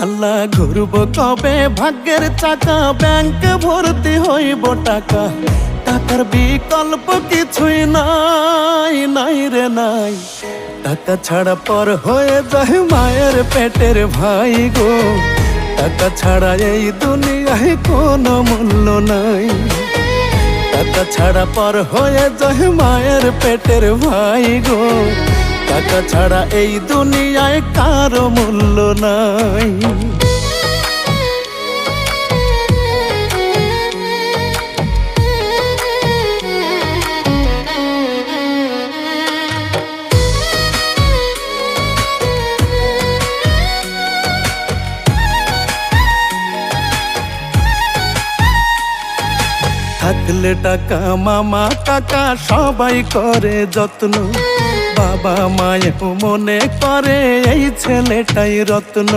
আল্লাহ ঘুরব কবে ভাগ্যের চাকা, ব্যাংক ভর্তি হইব টাকা, টাকার বিকল্প কিছুই নাই, নাই রে নাই। টাকা ছাড়া পর হয়ে যায় মায়ের পেটের ভাই গো, টাকা ছাড়া এই দুনিয়ায় কোনো মূল্য নাই। টাকা ছাড়া পর হয়ে যায় মায়ের পেটের ভাই গো, টাকা ছাড়া এই দুনিয়ায় কারো মূল্য নাই। থাকলে টাকা মামা কাকা সবাই করে যত্ন, বাবা মায়েও মনে করে এই ছেলেটাই রত্ন।